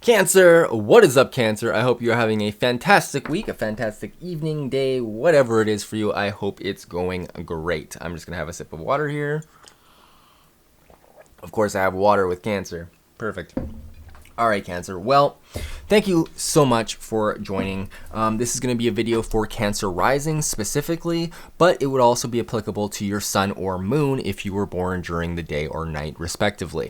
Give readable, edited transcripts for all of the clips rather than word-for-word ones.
Cancer, what is up, Cancer? I hope you're having a fantastic week, a fantastic evening, day, whatever it is for you. I hope it's going great. I'm just going to have a sip of water here. Of course, I have water with Cancer. Perfect. All right, Cancer. Well, thank you so much for joining. This is going to be a video for Cancer rising specifically, but it would also be applicable to your sun or moon if you were born during the day or night, respectively.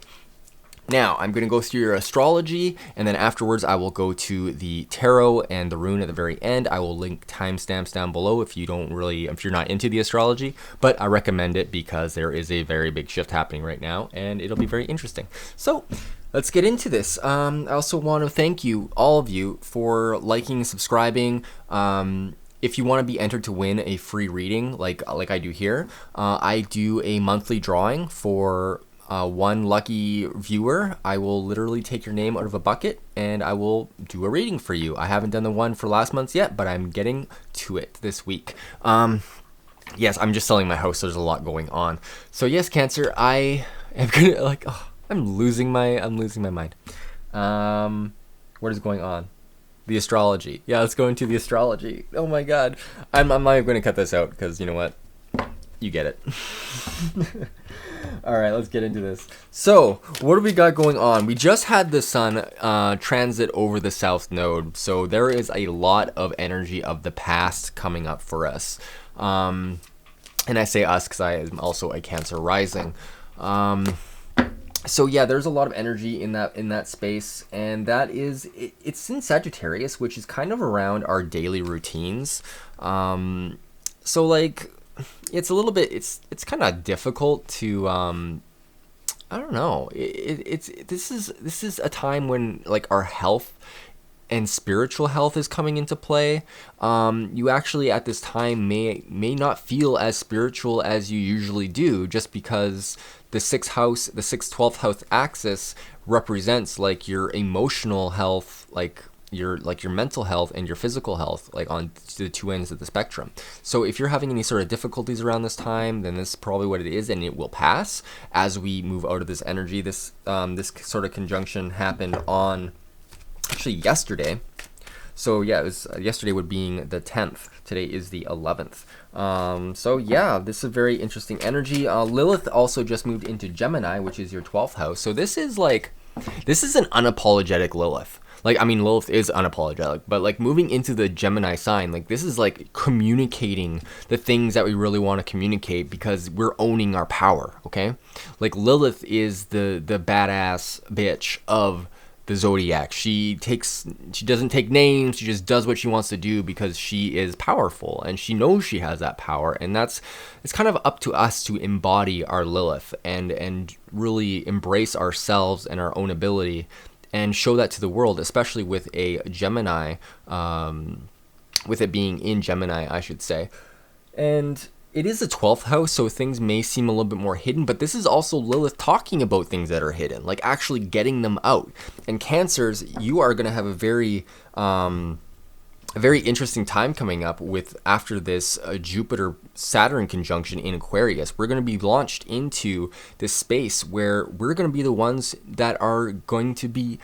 Now, I'm going to go through your astrology, and then afterwards I will go to the tarot and the rune at the very end. I will link timestamps down below if you're not into the astrology, but I recommend it because there is a very big shift happening right now, and it'll be very interesting. So, let's get into this. I also want to thank you, all of you, for liking and subscribing. If you want to be entered to win a free reading, like I do here, I do a monthly drawing for one lucky viewer. I will literally take your name out of a bucket and I will do a reading for you. I haven't done the one for last month yet, but I'm getting to it this week. Yes, I'm just selling my house. So there's a lot going on. So yes, Cancer, I am gonna I'm losing my mind. What is going on? The astrology. Yeah, let's go into the astrology. Oh my God, I'm not going to cut this out because you know what? You get it. All right, let's get into this. So, what do we got going on? We just had the sun transit over the south node, so there is a lot of energy of the past coming up for us. And I say us because I am also a Cancer rising. So yeah, there's a lot of energy in that space, and that is it's in Sagittarius, which is kind of around our daily routines. So like, it's a little bit, it's kind of difficult to, I don't know. This is a time when like our health and spiritual health is coming into play. You actually at this time may not feel as spiritual as you usually do, just because the 12th house axis represents like your emotional health, like your mental health and your physical health, like on the two ends of the spectrum. So if you're having any sort of difficulties around this time, then this is probably what it is, and it will pass as we move out of this energy. This sort of conjunction happened on actually yesterday. So yeah, it was yesterday would being the 10th. Today is the 11th. So yeah, this is a very interesting energy. Lilith also just moved into Gemini, which is your 12th house. So this is an unapologetic Lilith. Like, I mean, Lilith is unapologetic, but like moving into the Gemini sign, like this is like communicating the things that we really want to communicate because we're owning our power, okay? Like Lilith is the badass bitch of the zodiac. She doesn't take names, she just does what she wants to do because she is powerful and she knows she has that power, and it's kind of up to us to embody our Lilith and really embrace ourselves and our own ability and show that to the world, especially with a Gemini, with it being in Gemini, I should say. And it is the 12th house, so things may seem a little bit more hidden, but this is also Lilith talking about things that are hidden, like actually getting them out. And Cancers, you are going to have a very interesting time coming up with after this Jupiter-Saturn conjunction in Aquarius. We're going to be launched into this space where we're going to be the ones that are going to be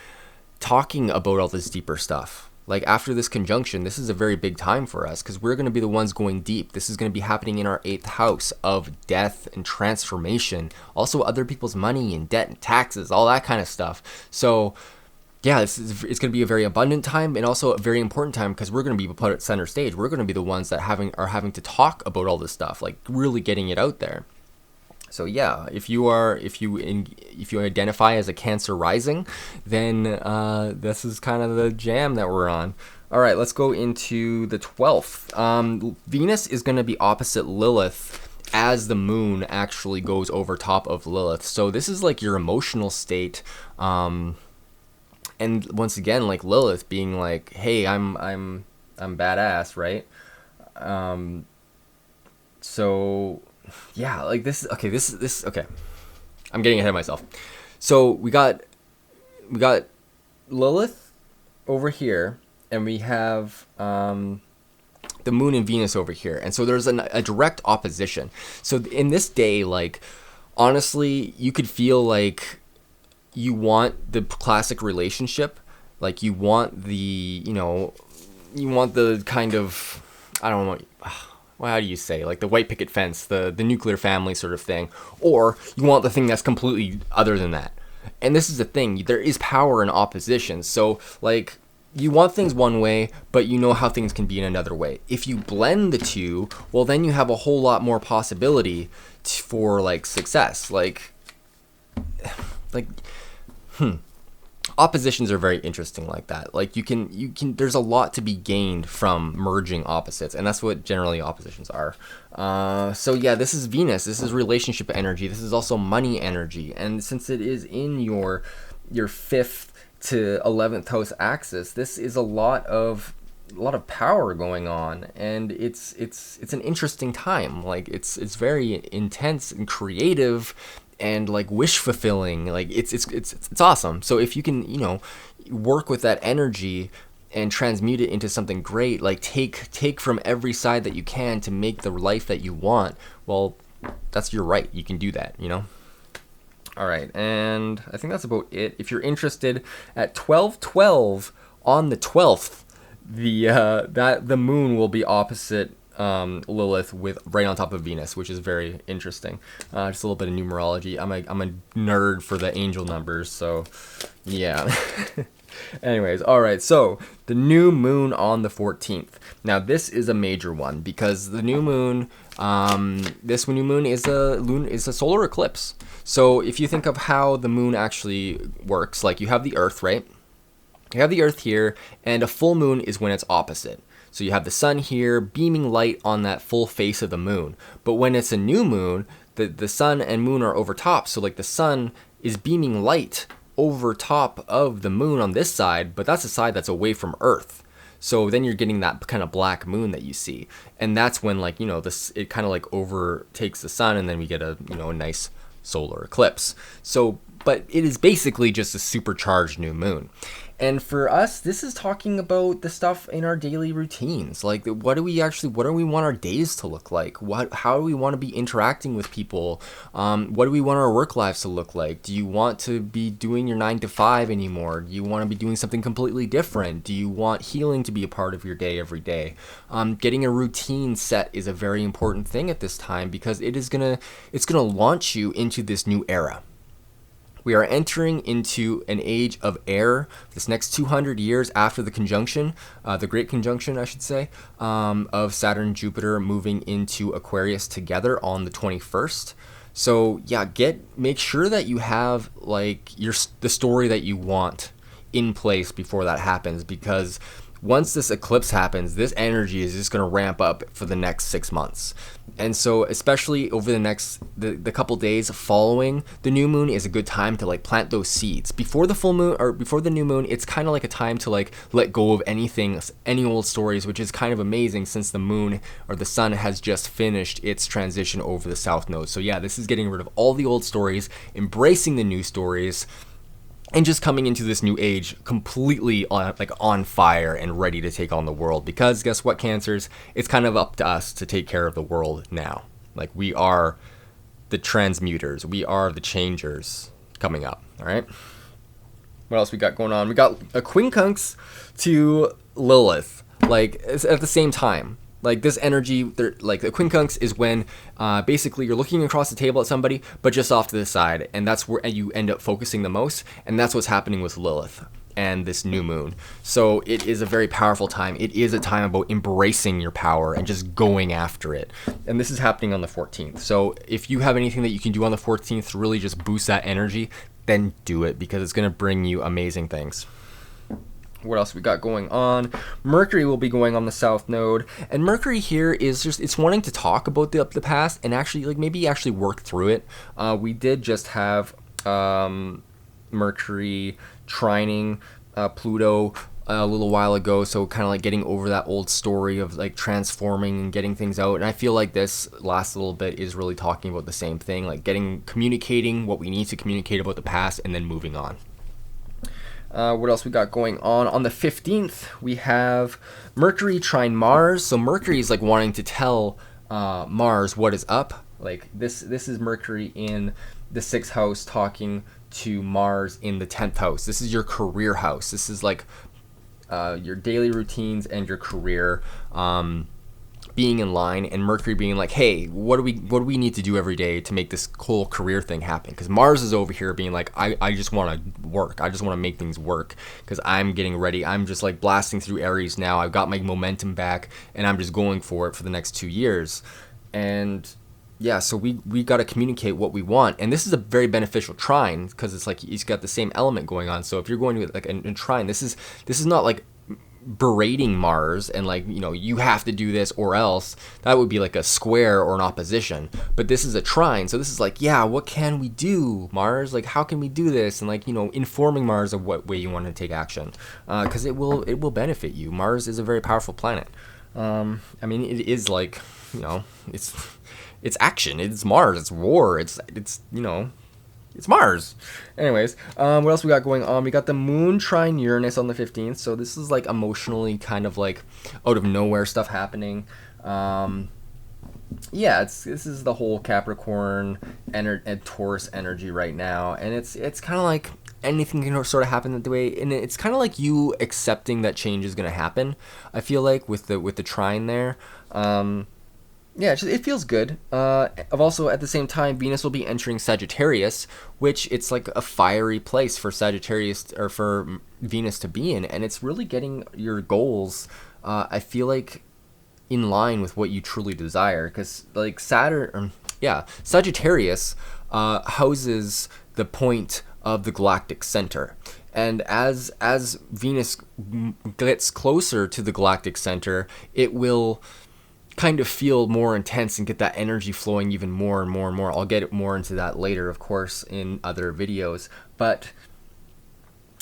talking about all this deeper stuff. Like after this conjunction, this is a very big time for us because we're going to be the ones going deep. This is going to be happening in our 8th house of death and transformation. Also other people's money and debt and taxes, all that kind of stuff. So yeah, it's going to be a very abundant time and also a very important time because we're going to be put at center stage. We're going to be the ones that are having to talk about all this stuff, like really getting it out there. So yeah, if you identify as a Cancer rising, then this is kind of the jam that we're on. All right, let's go into the 12th. Venus is going to be opposite Lilith as the moon actually goes over top of Lilith. So this is like your emotional state. And once again, like Lilith being like, "Hey, I'm badass," right? So yeah, like this. Okay, this. Okay, I'm getting ahead of myself. So we got Lilith over here, and we have the moon and Venus over here, and so there's a direct opposition. So in this day, like honestly, you could feel like you want the classic relationship, Like you want the, you want the kind of, I don't know, well, how do you say, like the white picket fence, the nuclear family sort of thing, or you want the thing that's completely other than that. And this is the thing, there is power in opposition. So like you want things one way, but you know how things can be in another way. If you blend the two, well, then you have a whole lot more possibility for like success. Like oppositions are very interesting like that. Like you can there's a lot to be gained from merging opposites, and that's what generally oppositions are. So yeah, this is Venus, this is relationship energy, this is also money energy, and since it is in your 5th to 11th house axis, this is a lot of power going on, and it's an interesting time. Like it's very intense and creative and like wish fulfilling. Like it's awesome. So if you can work with that energy and transmute it into something great, like take from every side that you can to make the life that you want, well, that's your right. You can do that. All right, and I think that's about it. If you're interested, at 12:12 on the 12th, the moon will be opposite Lilith, with right on top of Venus, which is very interesting. Just a little bit of numerology. I'm a nerd for the angel numbers, so yeah. Anyways, all right. So the new moon on the 14th. Now this is a major one because the new moon, this new moon is a solar eclipse. So if you think of how the moon actually works, like you have the Earth, right? You have the Earth here, and a full moon is when it's opposite. So you have the sun here beaming light on that full face of the moon. But when it's a new moon, the sun and moon are over top. So like the sun is beaming light over top of the moon on this side, but that's the side that's away from Earth. So then you're getting that kind of black moon that you see. And that's when like, it kind of like overtakes the sun, and then we get a nice solar eclipse. So, but it is basically just a supercharged new moon. And for us, this is talking about the stuff in our daily routines. Like, what do we want our days to look like? How do we want to be interacting with people? What do we want our work lives to look like? Do you want to be doing your 9 to 5 anymore? Do you want to be doing something completely different? Do you want healing to be a part of your day every day? Getting a routine set is a very important thing at this time, because it's gonna launch you into this new era. We are entering into an age of air this next 200 years after the conjunction, the Great Conjunction, I should say, of Saturn and Jupiter moving into Aquarius together on the 21st. So yeah, make sure that you have like the story that you want in place before that happens, because once this eclipse happens, this energy is just going to ramp up for the next 6 months. And so especially over the couple days following the new moon is a good time to like plant those seeds. Before the full moon or before the new moon, it's kind of like a time to like let go of any old stories, which is kind of amazing since the moon or the sun has just finished its transition over the south node. So yeah, this is getting rid of all the old stories, embracing the new stories, and just coming into this new age completely on fire and ready to take on the world. Because guess what, Cancers? It's kind of up to us to take care of the world now. Like, we are the transmuters. We are the changers coming up, all right? What else we got going on? We got a quincunx to Lilith, like, at the same time. Like, this energy, like, the quincunx is when basically you're looking across the table at somebody, but just off to the side, and that's where you end up focusing the most, and that's what's happening with Lilith and this new moon. So it is a very powerful time. It is a time about embracing your power and just going after it. And this is happening on the 14th. So if you have anything that you can do on the 14th to really just boost that energy, then do it, because it's going to bring you amazing things. What else we got going on? Mercury will be going on the south node, and Mercury here is just, it's wanting to talk about the past and actually maybe work through it. We did just have Mercury trining Pluto a little while ago, so kind of like getting over that old story of like transforming and getting things out. And I feel like this last little bit is really talking about the same thing, like communicating what we need to communicate about the past and then moving on. What else we got going on? On the 15th, we have Mercury trine Mars. So Mercury is like wanting to tell Mars what is up. Like this is Mercury in the 6th house talking to Mars in the 10th house. This is your career house. This is like your daily routines and your career being in line, and Mercury being like, hey, what do we need to do every day to make this whole career thing happen? Because Mars is over here being like, I just want to work. I just want to make things work because I'm getting ready. I'm just like blasting through Aries now. I've got my momentum back and I'm just going for it for the next 2 years. And yeah, so we got to communicate what we want. And this is a very beneficial trine because it's like he's got the same element going on. So if you're going to like a trine, this is not like berating Mars and like, you know, you have to do this or else. That would be like a square or an opposition. But this is a trine, so this is like, yeah, what can we do, Mars? Like, how can we do this? And like, you know, informing Mars of what way you want to take action, because it will benefit you. Mars is a very powerful planet. I mean, it is like, you know, it's action, it's Mars, it's war, it's you know, it's Mars. Anyways, what else we got going on? We got the Moon trine Uranus on the 15th. So this is like emotionally kind of like out of nowhere stuff happening. Yeah, this is the whole Capricorn and Taurus energy right now, and it's kind of like anything can sort of happen that way, and it's kind of like you accepting that change is going to happen. I feel like with the trine there. Yeah, it feels good. Also, at the same time, Venus will be entering Sagittarius, which it's like a fiery place for Sagittarius or for Venus to be in, and it's really getting your goals, I feel like, in line with what you truly desire. Because like Sagittarius houses the point of the galactic center. And as Venus gets closer to the galactic center, it will kind of feel more intense and get that energy flowing even more and more and more. I'll get more into that later, of course, in other videos. But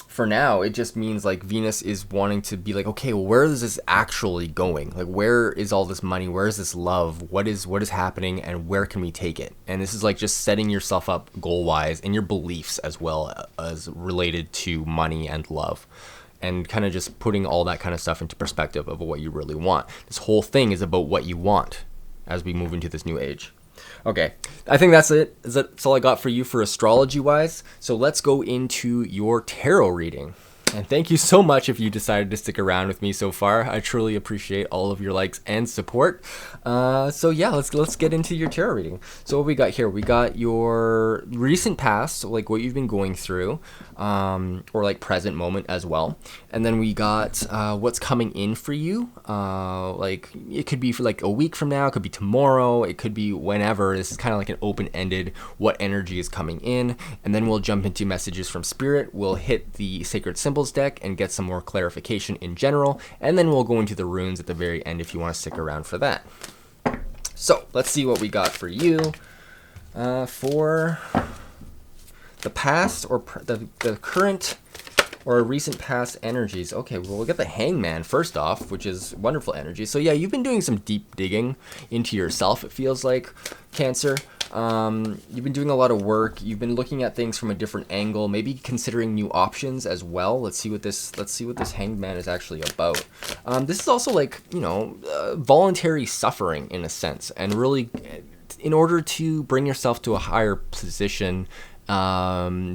for now, it just means like Venus is wanting to be like, okay, well, where is this actually going? Like, where is all this money? Where is this love? What is happening, and where can we take it? And this is like just setting yourself up goal-wise and your beliefs as well as related to money and love. And kind of just putting all that kind of stuff into perspective of what you really want. This whole thing is about what you want as we move into this new age. Okay, I think that's it. That's all I got for you for astrology-wise. So let's go into your tarot reading. And thank you so much if you decided to stick around with me so far. I truly appreciate all of your likes and support. So yeah, let's get into your tarot reading. So what we got here, we got your recent past, so like what you've been going through, or like present moment as well. And then we got what's coming in for you. Like it could be for like a week from now, it could be tomorrow, it could be whenever. This is kind of like an open-ended what energy is coming in. And then we'll jump into messages from spirit. We'll hit the sacred symbols deck and get some more clarification in general, and then we'll go into the runes at the very end if you want to stick around for that. So let's see what we got for you for the past or the current or recent past energies. Okay, well, we'll get the Hangman first off, which is wonderful energy. So yeah, you've been doing some deep digging into yourself, it feels like, Cancer. You've been doing a lot of work. You've been looking at things from a different angle, maybe considering new options as well. Let's see what this Hanged Man is actually about. This is also like, you know, voluntary suffering in a sense, and really in order to bring yourself to a higher position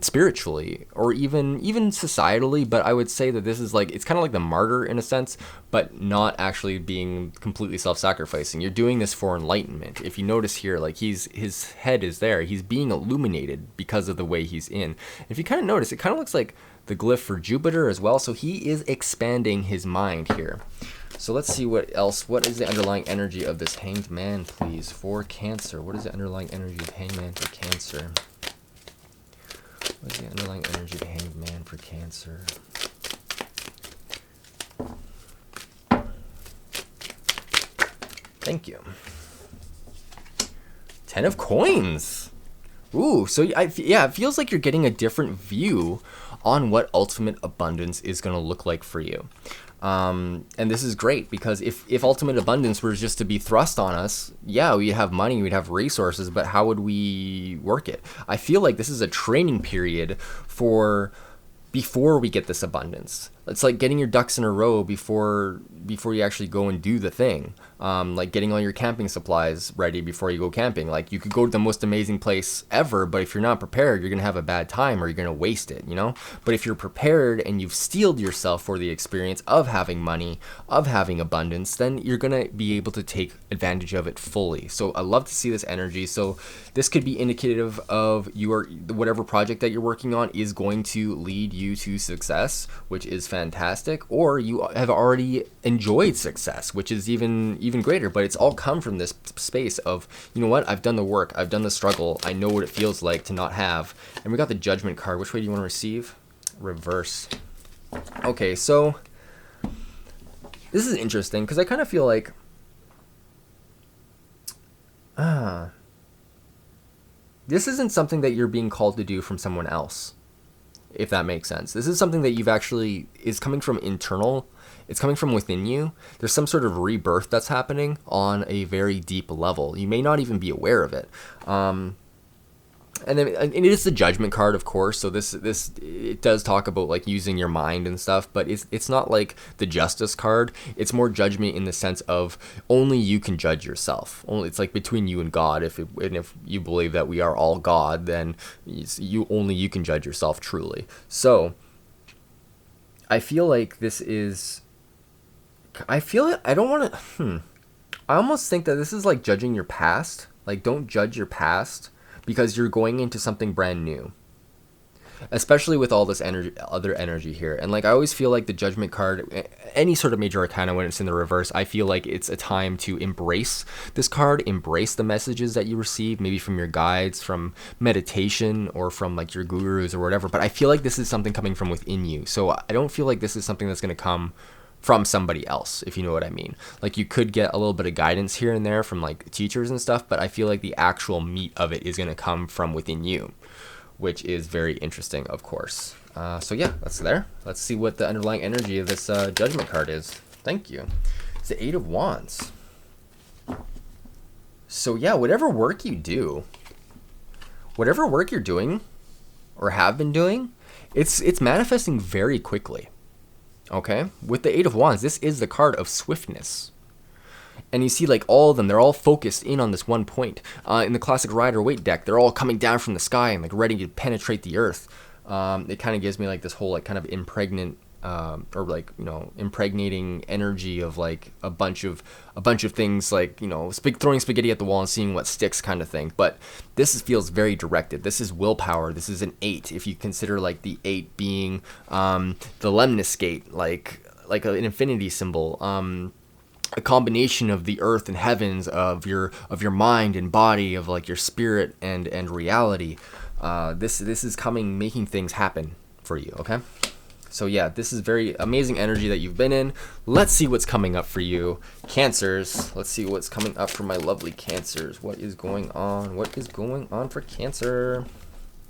spiritually or even societally. But I would say that this is like, it's kind of like the martyr in a sense, but not actually being completely self-sacrificing. You're doing this for enlightenment. If you notice here, like his head is there, he's being illuminated because of the way he's in. If you kind of notice, it kind of looks like the glyph for Jupiter as well. So he is expanding his mind here. So let's see what else. What is the underlying energy of this Hanged Man, please, for Cancer? What is the underlying energy of Hanged Man for Cancer? What is the underlying energy of the Hanged Man for Cancer? Thank you. 10 of Coins. Ooh, so yeah, it feels like you're getting a different view on what ultimate abundance is going to look like for you. And this is great because if ultimate abundance were just to be thrust on us, yeah, we'd have money, we'd have resources, but how would we work it? I feel like this is a training period for before we get this abundance. it's like getting your ducks in a row before you actually go and do the thing. Like getting all your camping supplies ready before you go camping. Like you could go to the most amazing place ever, but if you're not prepared, you're gonna have a bad time or you're gonna waste it, you know? But if you're prepared and you've steeled yourself for the experience of having money, of having abundance, then you're gonna be able to take advantage of it fully. So I love to see this energy. So this could be indicative of whatever project that you're working on is going to lead you to success, which is fantastic, or you have already enjoyed success, which is even greater. But it's all come from this space of, you know what, I've done the work, I've done the struggle, I know what it feels like to not have. And we got the Judgment card. Which way do you want to receive? Reverse. Okay, so this is interesting because I kind of feel like this isn't something that you're being called to do from someone else, if that makes sense. This is something that you've actually is coming from internal. It's coming from within you. There's some sort of rebirth that's happening on a very deep level. You may not even be aware of it. And then it is the Judgment card, of course. So this it does talk about like using your mind and stuff, but it's not like the Justice card. It's more judgment in the sense of only you can judge yourself. Only it's like between you and God. If you believe that we are all God, then you can judge yourself truly. So I feel like this is. I feel it. I don't want to. I almost think that this is like judging your past. Like, don't judge your past, because you're going into something brand new, especially with all this other energy here. And like I always feel like the Judgment card, any sort of major arcana when it's in the reverse, I feel like it's a time to embrace this card, embrace the messages that you receive, maybe from your guides, from meditation, or from like your gurus or whatever. But I feel like this is something coming from within you. So I don't feel like this is something that's going to come from somebody else, if you know what I mean. Like you could get a little bit of guidance here and there from like teachers and stuff, but I feel like the actual meat of it is going to come from within you, which is very interesting, of course. So yeah, that's there. Let's see what the underlying energy of this Judgment card is. Thank you. It's the Eight of Wands. So yeah, whatever work you're doing or have been doing, it's manifesting very quickly. Okay, with the Eight of Wands, this is the card of swiftness. And you see like all of them, they're all focused in on this one point. In the classic Rider-Waite deck, they're all coming down from the sky and like ready to penetrate the earth. It kind of gives me like this whole like kind of impregnating energy of like a bunch of things, like, you know, throwing spaghetti at the wall and seeing what sticks kind of thing. But this feels very directed. This is willpower. This is an 8, if you consider like the 8 being the lemniscate, like an infinity symbol. A combination of the earth and heavens, of your mind and body, of like your spirit and reality. This is making things happen for you. Okay. So yeah, this is very amazing energy that you've been in. Let's see what's coming up for you, Cancers. Let's see what's coming up for my lovely Cancers. What is going on? What is going on for Cancer?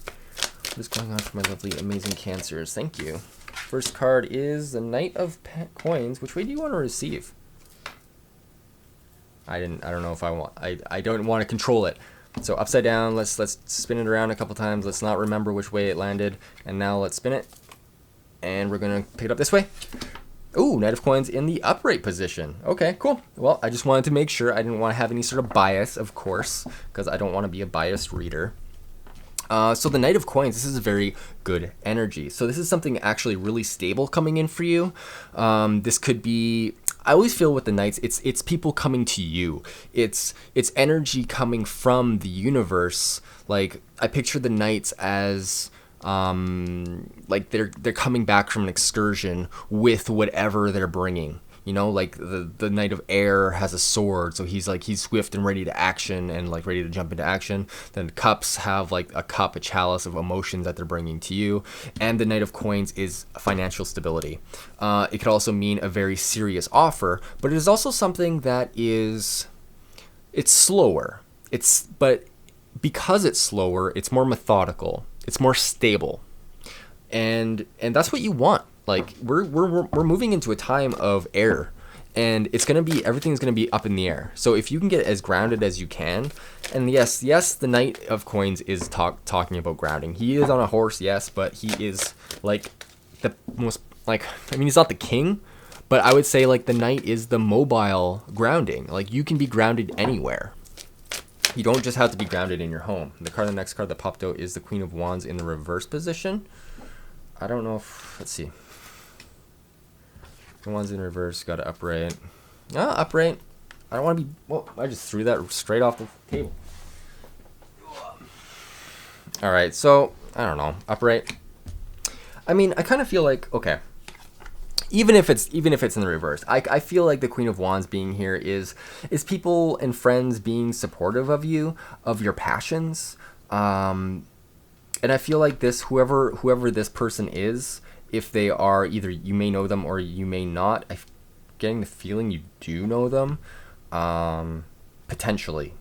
What is going on for my lovely, amazing Cancers? Thank you. First card is the Knight of Coins. Which way do you want to receive? I don't know if I want. I don't want to control it. So upside down. Let's spin it around a couple times. Let's not remember which way it landed. And now let's spin it. And we're going to pick it up this way. Ooh, Knight of Coins in the upright position. Okay, cool. Well, I just wanted to make sure. I didn't want to have any sort of bias, of course, because I don't want to be a biased reader. So the Knight of Coins, this is a very good energy. So this is something actually really stable coming in for you. This could be... I always feel with the Knights, it's people coming to you. It's energy coming from the universe. Like, I picture the Knights as... like they're coming back from an excursion with whatever they're bringing, you know, like the Knight of Air has a sword, so he's swift and ready to action and like ready to jump into action. Then Cups have like a chalice of emotions that they're bringing to you. And the Knight of Coins is financial stability. It could also mean a very serious offer, but it is also something that it's slower. But because it's slower, it's more methodical. It's more stable, and that's what you want. Like we're moving into a time of air, and everything's gonna be up in the air. So if you can get as grounded as you can, and yes, the Knight of Coins is talking about grounding. He is on a horse, yes, but he is like the most like, I mean, he's not the king, but I would say like the Knight is the mobile grounding. Like you can be grounded anywhere. You don't just have to be grounded in your home. The next card that popped out is the Queen of Wands in the reverse position. I don't know if, let's see. The Wands in reverse, got it upright. Upright. I don't want to be, well, I just threw that straight off the table. All right, so, I don't know, upright. I mean, I kind of feel like, okay, even if it's in the reverse, I feel like the Queen of Wands being here is people and friends being supportive of you, of your passions, and I feel like this whoever this person is, if they are, either you may know them or you may not. I'm getting the feeling you do know them, potentially.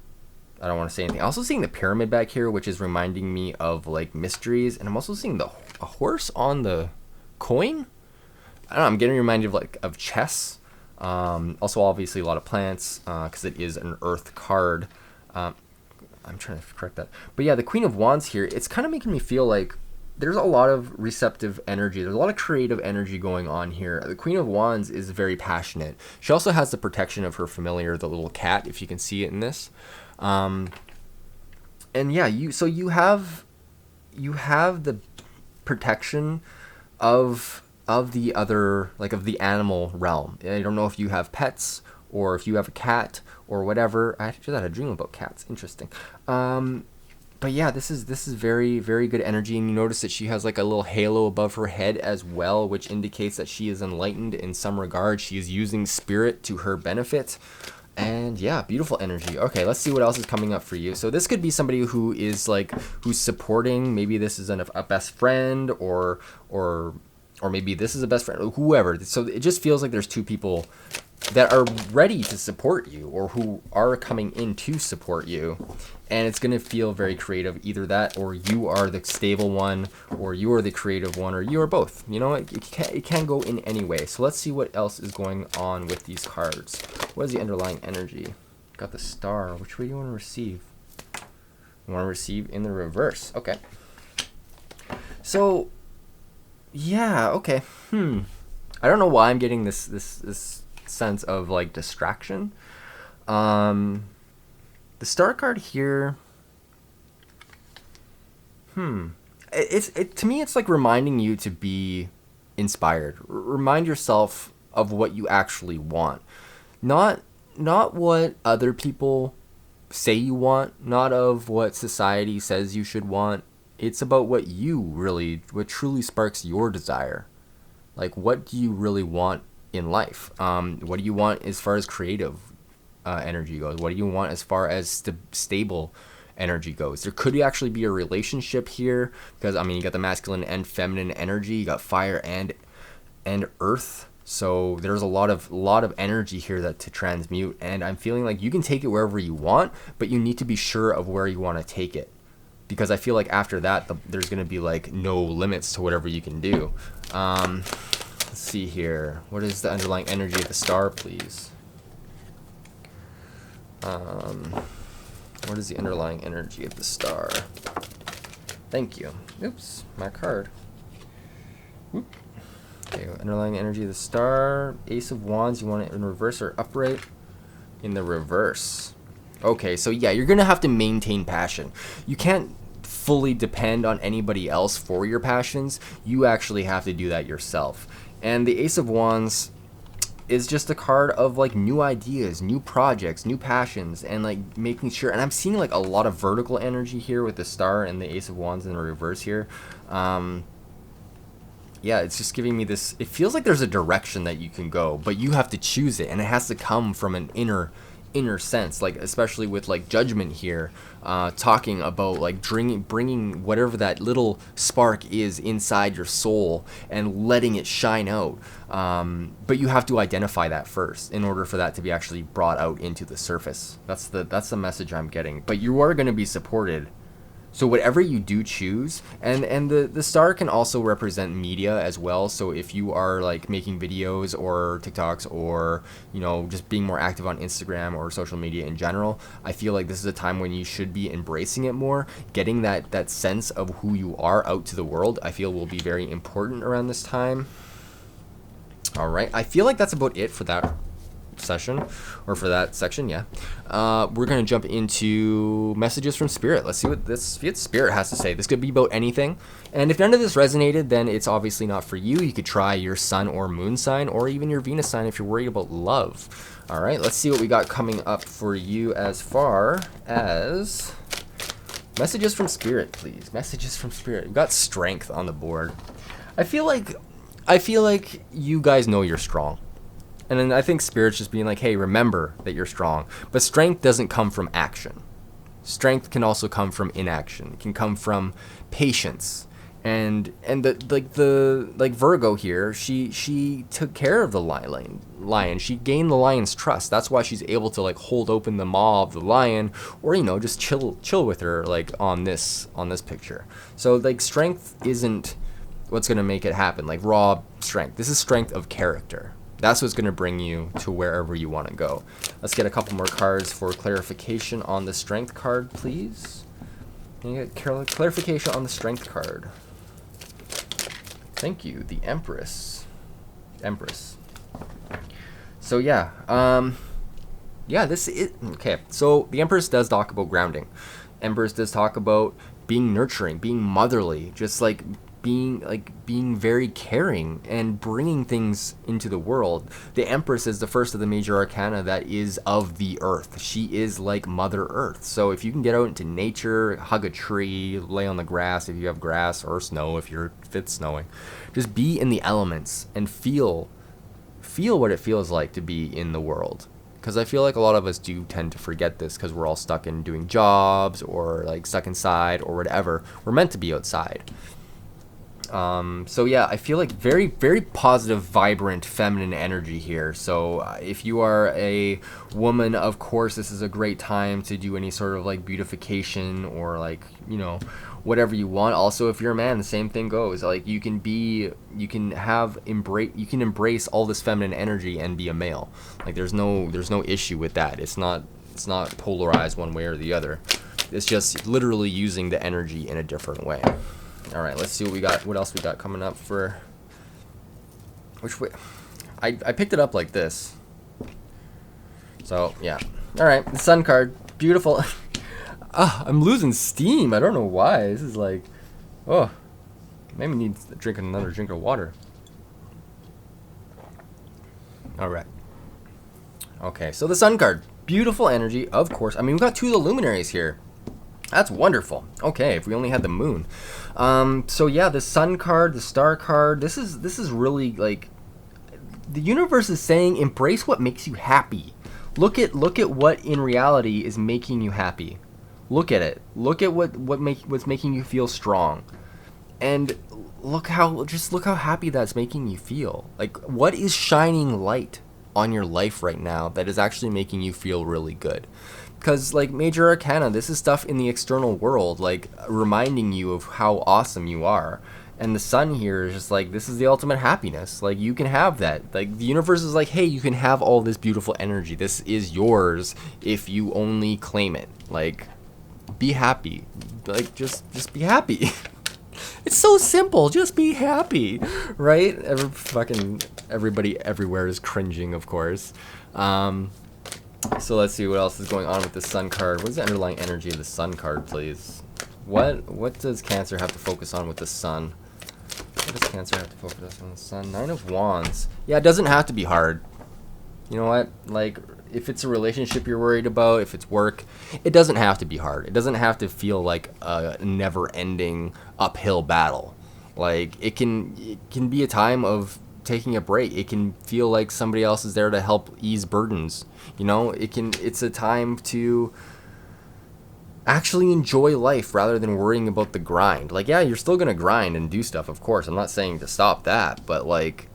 I don't want to say anything. I'm also seeing the pyramid back here, which is reminding me of like mysteries, and I'm also seeing a horse on the coin. I don't know, I'm getting reminded of chess. Also, obviously, a lot of plants, because it is an earth card. I'm trying to correct that. But yeah, the Queen of Wands here, it's kind of making me feel like there's a lot of receptive energy. There's a lot of creative energy going on here. The Queen of Wands is very passionate. She also has the protection of her familiar, the little cat, if you can see it in this. And yeah, you have the protection of the other, like of the animal realm. I don't know if you have pets or if you have a cat or whatever. I actually had a dream about cats. Interesting. But yeah, this is very, very good energy, and you notice that she has like a little halo above her head as well, which indicates that she is enlightened in some regard. She is using spirit to her benefit. And yeah, beautiful energy. Okay, let's see what else is coming up for you. So this could be somebody who is like, who's supporting. Maybe this is a best friend, or maybe this is a best friend, or whoever. So it just feels like there's two people that are ready to support you, or who are coming in to support you. And it's going to feel very creative, either that, or you are the stable one, or you are the creative one, or you are both. You know, it can go in any way. So let's see what else is going on with these cards. What is the underlying energy? Got the Star. Which way do you want to receive? You want to receive in the reverse. Okay. So, yeah, okay. I don't know why I'm getting this sense of like distraction. The Star card here, to me it's like reminding you to be inspired. Remind yourself of what you actually want, not what other people say you want, not of what society says you should want. It's about what truly sparks your desire. Like, what do you really want in life? What do you want as far as creative energy goes? What do you want as far as stable energy goes? There could actually be a relationship here, because I mean, you got the masculine and feminine energy, you got fire and earth. So there's a lot of energy here to transmute, and I'm feeling like you can take it wherever you want, but you need to be sure of where you want to take it, because I feel like after that there's going to be like no limits to whatever you can do. Let's see here. What is the underlying energy of the Star, please? What is the underlying energy of the Star? Thank you. Oops, my card. Whoop. Okay, underlying energy of the Star. Ace of Wands, you want it in reverse or upright? In the reverse. Okay, so yeah, you're going to have to maintain passion. You can't fully depend on anybody else for your passions. You actually have to do that yourself. And the Ace of Wands is just a card of like new ideas, new projects, new passions, and like making sure. And I'm seeing like a lot of vertical energy here with the Star and the Ace of Wands in the reverse here. Yeah, it's just giving me this. It feels like there's a direction that you can go, but you have to choose it, and it has to come from an inner sense, like especially with like Judgment here, talking about like bringing whatever that little spark is inside your soul and letting it shine out, but you have to identify that first in order for that to be actually brought out into the surface. That's the message I'm getting. But you are going to be supported. So whatever you do choose, and the Star can also represent media as well. So if you are like making videos or TikToks, or you know, just being more active on Instagram or social media in general, I feel like this is a time when you should be embracing it more. Getting that sense of who you are out to the world, I feel will be very important around this time. All right, I feel like that's about it for that session, or for that section. Yeah, we're gonna jump into messages from Spirit. Let's see what Spirit has to say. This could be about anything, and if none of this resonated, then it's obviously not for you. You could try your sun or moon sign, or even your Venus sign if you're worried about love. All right, let's see what we got coming up for you as far as messages from Spirit, please. Messages from Spirit. We got Strength on the board. I feel like you guys know you're strong. And then I think Spirit's just being like, hey, remember that you're strong. But strength doesn't come from action. Strength can also come from inaction. It can come from patience. And like Virgo here, she took care of the lion. She gained the lion's trust. That's why she's able to like hold open the maw of the lion, or just chill with her like on this picture. So like strength isn't what's gonna make it happen, like raw strength. This is strength of character. That's what's going to bring you to wherever you want to go. Let's get a couple more cards for clarification on the Strength card, please. Can you get clarification on the Strength card? Thank you. The Empress. So yeah, this is okay. So the Empress does talk about grounding. Empress does talk about being nurturing, being motherly, just like being very caring and bringing things into the world. The Empress is the first of the major arcana that is of the earth. She is like Mother Earth. So if you can get out into nature, hug a tree, lay on the grass if you have grass, or snow if it's snowing, just be in the elements and feel what it feels like to be in the world. Because I feel like a lot of us do tend to forget this because we're all stuck in doing jobs or like stuck inside or whatever. We're meant to be outside. So yeah, I feel like very, very positive, vibrant, feminine energy here. So if you are a woman, of course, this is a great time to do any sort of like beautification or like, whatever you want. Also, if you're a man, the same thing goes. Like you can embrace all this feminine energy and be a male. Like there's no issue with that. It's not polarized one way or the other. It's just literally using the energy in a different way. All right, let's see what we got. What else we got coming up for? Which way? I picked it up like this. So yeah. All right, the Sun card, beautiful. I'm losing steam. I don't know why. This is like, maybe need to drink another drink of water. All right. Okay, so the Sun card, beautiful energy, of course. I mean, we've got two of the luminaries here. That's wonderful. Okay, if we only had the moon. So yeah, the Sun card, the Star card, this is really like the universe is saying embrace what makes you happy. Look at what in reality is making you happy. Look at it. Look at what's making you feel strong. And look how happy that's making you feel. Like what is shining light on your life right now that is actually making you feel really good? Because like major arcana, this is stuff in the external world, like reminding you of how awesome you are. And the Sun here is just like, this is the ultimate happiness. Like you can have that. Like the universe is like, hey, you can have all this beautiful energy. This is yours if you only claim it. Like be happy. Like just be happy. It's so simple. Just be happy, right? Everybody everywhere is cringing, of course. So let's see what else is going on with the Sun card. What is the underlying energy of the Sun card, please? What does Cancer have to focus on with the Sun? What does Cancer have to focus on with the Sun? 9 of Wands. Yeah, it doesn't have to be hard. You know what? Like, if it's a relationship you're worried about, if it's work, it doesn't have to be hard. It doesn't have to feel like a never-ending uphill battle. Like, it can be a time of taking a break. It can feel like somebody else is there to help ease burdens. It's a time to actually enjoy life rather than worrying about the grind. Like, yeah, you're still gonna grind and do stuff, of course. I'm not saying to stop that, but like,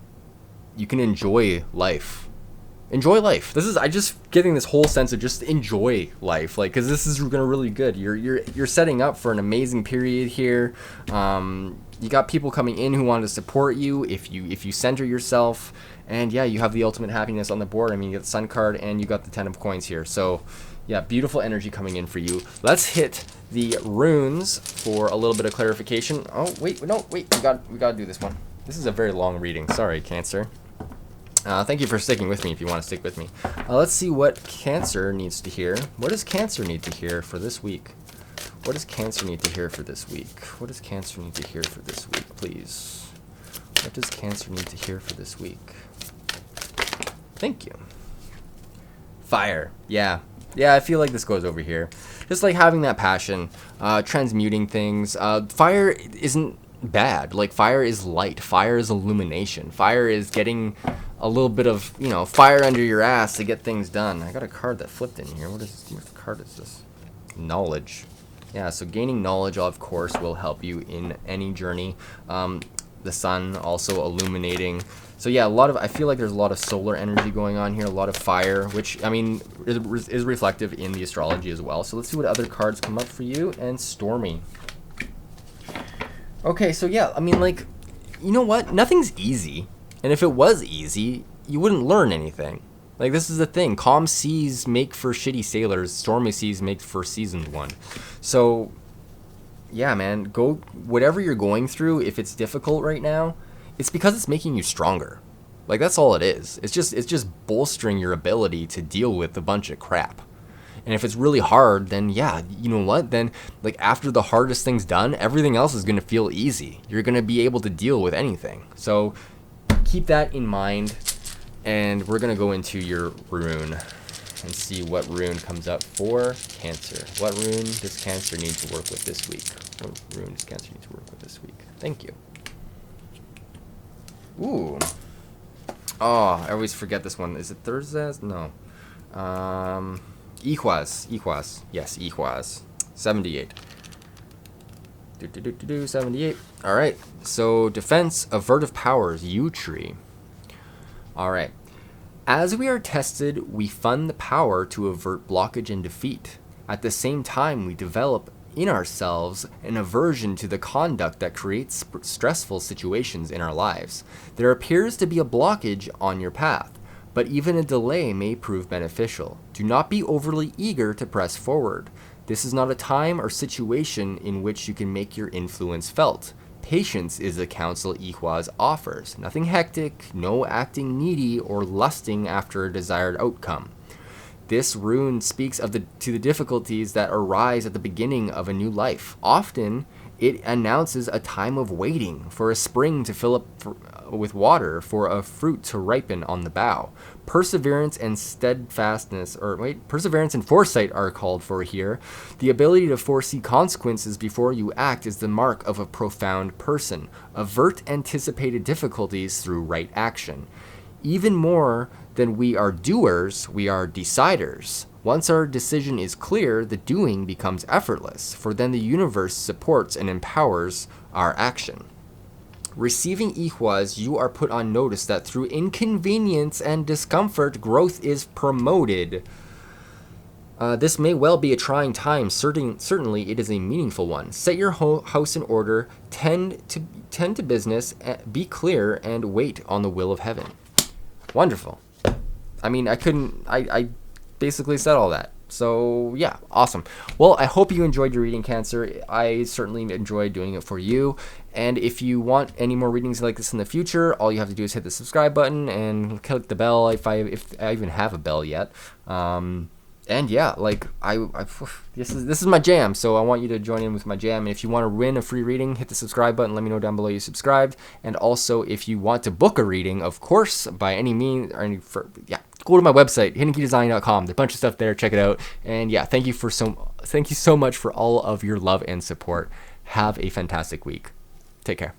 you can enjoy life. Enjoy life. I just getting this whole sense of just enjoy life, like, because this is gonna really good. You're setting up for an amazing period here. You got people coming in who want to support you if you center yourself, and yeah, you have the ultimate happiness on the board. I mean, you got the Sun card and you got the 10 of coins here. So yeah, beautiful energy coming in for you. Let's hit the runes for a little bit of clarification. Oh wait, we gotta do this one. This is a very long reading. Sorry, Cancer. Thank you for sticking with me if you want to stick with me. Let's see what Cancer needs to hear. What does Cancer need to hear for this week? What does Cancer need to hear for this week? What does Cancer need to hear for this week, please? What does Cancer need to hear for this week? Thank you. Fire. Yeah. Yeah, I feel like this goes over here. Just like having that passion, transmuting things. Fire isn't bad. Like, fire is light. Fire is illumination. Fire is getting a little bit of, you know, fire under your ass to get things done. I got a card that flipped in here. What card is this? Knowledge. Yeah, so gaining knowledge, of course, will help you in any journey. The sun also illuminating. So yeah, I feel like there's a lot of solar energy going on here, a lot of fire, which, I mean, is reflective in the astrology as well. So let's see what other cards come up for you. And Stormy. Okay, so yeah, I mean, like, you know what? Nothing's easy. And if it was easy, you wouldn't learn anything. Like, this is the thing. Calm seas make for shitty sailors. Stormy seas make for seasoned one. So, yeah, man, go, whatever you're going through, if it's difficult right now, it's because it's making you stronger. Like, that's all it is. It's just bolstering your ability to deal with a bunch of crap. And if it's really hard, then yeah, you know what? Then, like, after the hardest thing's done, everything else is going to feel easy. You're going to be able to deal with anything. So keep that in mind. And we're going to go into your rune and see what rune comes up for Cancer. What rune does Cancer need to work with this week? What rune does Cancer need to work with this week? Thank you. Ooh. Oh, I always forget this one. Is it Thursday? No. Equaz. Yes, Equaz. 78. 78. All right. So, defense, avertive powers, U tree. All right. As we are tested, we fund the power to avert blockage and defeat. At the same time, we develop in ourselves an aversion to the conduct that creates stressful situations in our lives. There appears to be a blockage on your path, but even a delay may prove beneficial. Do not be overly eager to press forward. This is not a time or situation in which you can make your influence felt. Patience is the counsel Equaz offers. Nothing hectic, no acting needy or lusting after a desired outcome. This rune speaks to the difficulties that arise at the beginning of a new life. Often, it announces a time of waiting for a spring to fill up with water, for a fruit to ripen on the bough. Perseverance and perseverance and foresight are called for here. The ability to foresee consequences before you act is the mark of a profound person. Avert anticipated difficulties through right action. Even more than we are doers, we are deciders. Once our decision is clear, the doing becomes effortless, for then the universe supports and empowers our action. Receiving Equaz, you are put on notice that through inconvenience and discomfort, growth is promoted. This may well be a trying time. Certainly, it is a meaningful one. Set your house in order, tend to business, be clear, and wait on the will of heaven. Wonderful. I mean, I basically said all that. So, yeah, awesome. Well, I hope you enjoyed your reading, Cancer. I certainly enjoyed doing it for you. And if you want any more readings like this in the future, all you have to do is hit the subscribe button and click the bell if I even have a bell yet. And yeah, like this is my jam, so I want you to join in with my jam. And if you want to win a free reading, hit the subscribe button. Let me know down below you subscribed. And also, if you want to book a reading, of course, by any means, go to my website, hiddenkeydesign.com. There's a bunch of stuff there. Check it out. And yeah, thank you so much for all of your love and support. Have a fantastic week. Take care.